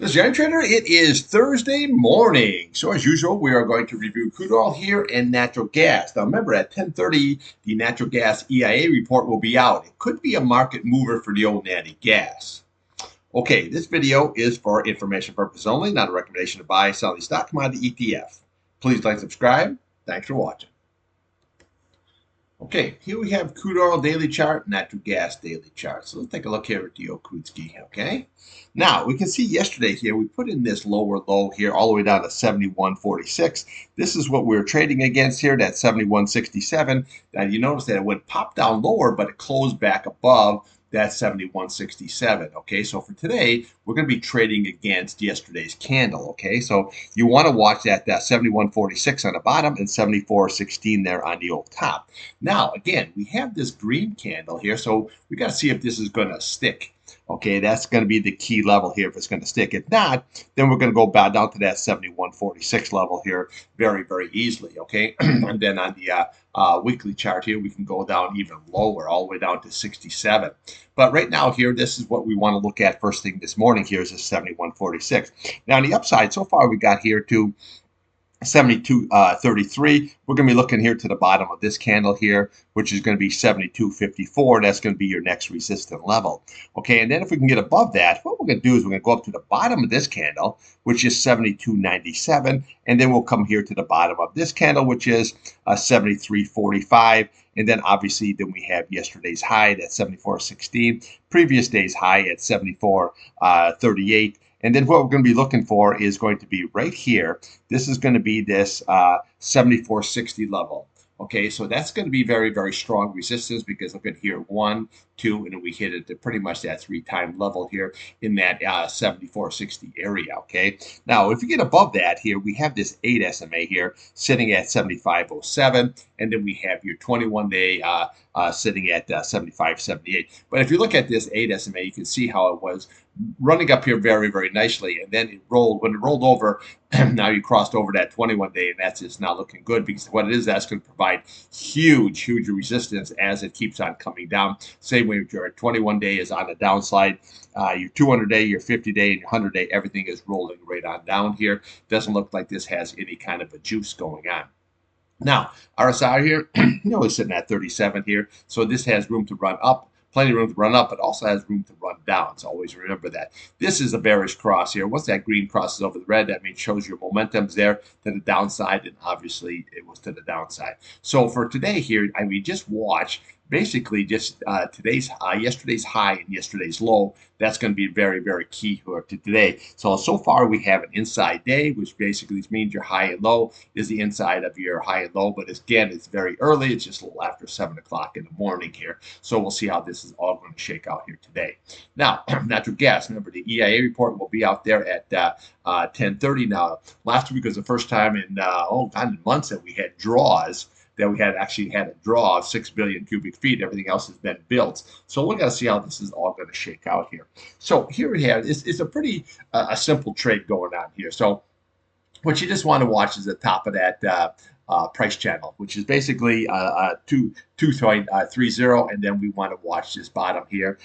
This is Young Trader. It is Thursday morning. So as usual, we are going to review crude oil here and natural gas. Now remember, at 10:30, the natural gas EIA report will be out. It could be a market mover for the old natty gas. Okay, this video is for information purposes only, not a recommendation to buy, sell any stock, commodity, ETF. Please like, subscribe. Thanks for watching. Okay, here we have crude oil daily chart, natural gas daily chart. So let's take a look here at the old crude ski, okay? Now, we can see yesterday here, we put in this lower low here all the way down to 71.46. This is what we were trading against here, that 71.67. Now, you notice that it would pop down lower, but it closed back above that 71.67. Okay, so for today, we're going to be trading against yesterday's candle. Okay, so you want to watch that 71.46 on the bottom and 74.16 there on the old top. Now, again, we have this green candle here, so we got to see if this is going to stick. Okay, that's going to be the key level here if it's going to stick. If not, then we're going to go back down to that 71.46 level here very, very easily. Okay, and then on the weekly chart here, we can go down even lower, all the way down to 67. But right now here, this is what we want to look at first thing this morning here is this 71.46. Now, on the upside, so far we got here to 72.33. We're going to be looking here to the bottom of this candle here, which is going to be 72.54. That's going to be your next resistant level. Okay, and then if we can get above that, what we're going to do is we're going to go up to the bottom of this candle, which is 72.97, and then we'll come here to the bottom of this candle, which is 73.45. And then obviously then we have yesterday's high at 74.16, previous day's high at 74.38. And then what we're going to be looking for is going to be right here. This is going to be this 74.60 level. Okay, so that's going to be very, very strong resistance because look at here, 1, 2, and then we hit it to pretty much that 3-time level here in that 74.60 area. Okay, now if you get above that here, we have this 8 SMA here sitting at 75.07, and then we have your 21-day sitting at 75.78. But if you look at this 8 SMA, you can see how it was running up here very, very nicely, and then it rolled. When it rolled over, now you crossed over that 21-day, and that's just not looking good because what it is, that's going to provide huge, huge resistance as it keeps on coming down. Same way with your 21-day is on the downside. Your 200-day, your 50-day, and your 100-day, everything is rolling right on down here. Doesn't look like this has any kind of a juice going on. Now, RSI here, we're sitting at 37 here, so this has room to run up. Plenty of room to run up, but also has room to run down. So always remember that. This is a bearish cross here. Once that green crosses over the red, that means shows your momentum's there to the downside, and obviously it was to the downside. So for today here, I mean, just watch. Basically, just yesterday's high and yesterday's low. That's going to be very, very key to today. So far we have an inside day, which basically means your high and low is the inside of your high and low. But again, it's very early. It's just a little after 7 o'clock in the morning here. So we'll see how this is all going to shake out here today. Now, natural gas. Remember, the EIA report will be out there at 10:30. Now, last week was the first time in months that we had draws. That we had actually had a draw of 6 billion cubic feet. Everything else has been built. So we're going to see how this is all going to shake out here. So here we have, it's a pretty a simple trade going on here. So what you just want to watch is the top of that price channel, which is basically 2.30, and then we want to watch this bottom here,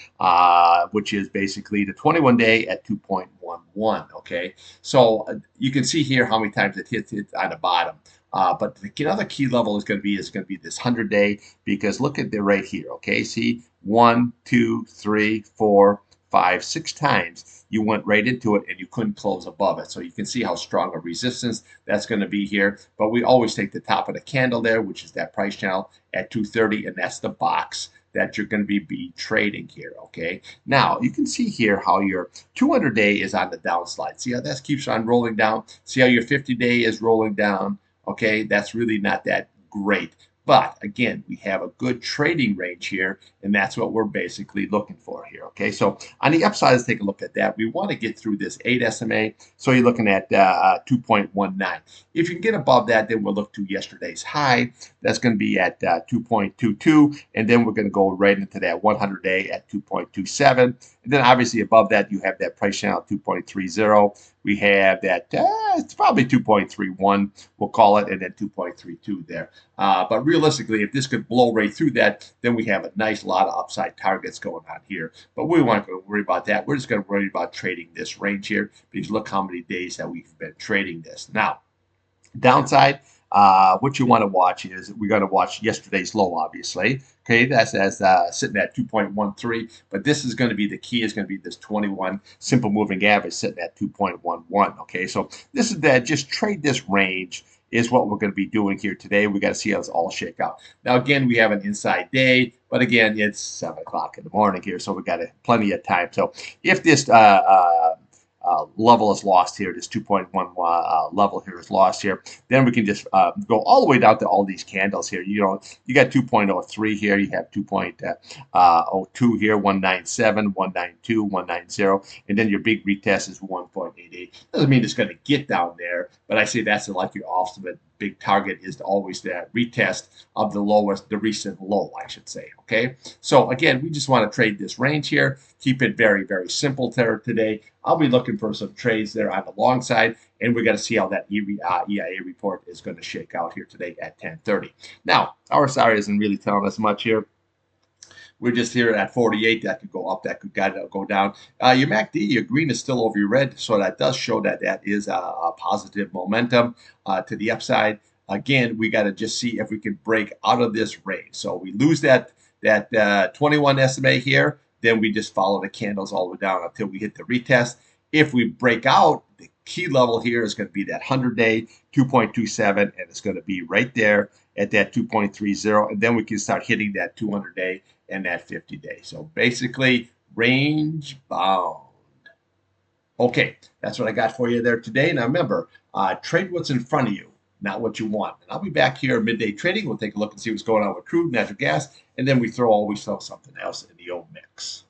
which is basically the 21-day at 2.11. Okay, so you can see here how many times it hits it on the bottom. But the other key level is going to be this 100-day, because look at it right here. Okay, see 1, 2, 3, 4, 5, 6 times you went right into it and you couldn't close above it. So you can see how strong a resistance that's going to be here. But we always take the top of the candle there, which is that price channel at 230, and that's the box that you're going to be trading here. Okay, now you can see here how your 200-day is on the downslide. See how that keeps on rolling down. See how your 50-day is rolling down. Okay, that's really not that great. But again, we have a good trading range here, and that's what we're basically looking for here. Okay, so on the upside, let's take a look at that. We want to get through this 8 SMA, so you're looking at 2.19. If you can get above that, then we'll look to yesterday's high. That's going to be at 2.22, and then we're going to go right into that 100-day at 2.27. And then obviously above that, you have that price channel 2.30. we have that it's probably 2.31, we'll call it, and then 2.32 there. But realistically, if this could blow right through that, then we have a nice lot of upside targets going on here. But we won't worry about that. We're just going to worry about trading this range here because look how many days that we've been trading this. Now, downside, what you want to watch is we got to watch yesterday's low, obviously. Okay, that's sitting at 2.13, but this is going to be the key. Is going to be this 21 simple moving average sitting at 2.11. Okay, so this is that. Just trade this range is what we're going to be doing here today. We got to see how this all shake out. Now, again, we have an inside day, but again, it's 7 o'clock in the morning here, so we got plenty of time. So if this level is lost here, this 2.1 level here is lost here, then we can just go all the way down to all these candles here. You know, you got 2.03 here, you have 2.02 here, 197, 192, 190, and then your big retest is 1.88. Doesn't mean it's going to get down there, but I say that's like your ultimate big target is to always that retest of the lowest, the recent low, I should say. Okay, so again, we just want to trade this range here. Keep it very, very simple today. I'll be looking for some trades there on the long side, and we're going to see how that EIA report is going to shake out here today at 10:30. Now, RSI isn't really telling us much here. We're just here at 48. That could go up. That could go down. Your MACD, your green is still over your red, so that does show that that is a positive momentum to the upside. Again, we got to just see if we can break out of this range. So we lose that 21 SMA here, then we just follow the candles all the way down until we hit the retest. If we break out, the key level here is going to be that 100-day 2.27, and it's going to be right there at that 2.30, and then we can start hitting that 200-day and that 50-day. So basically, range bound. Okay, that's what I got for you there today. Now remember, trade what's in front of you, not what you want. And I'll be back here at midday trading. We'll take a look and see what's going on with crude, natural gas, and then we always throw something else in the old mix.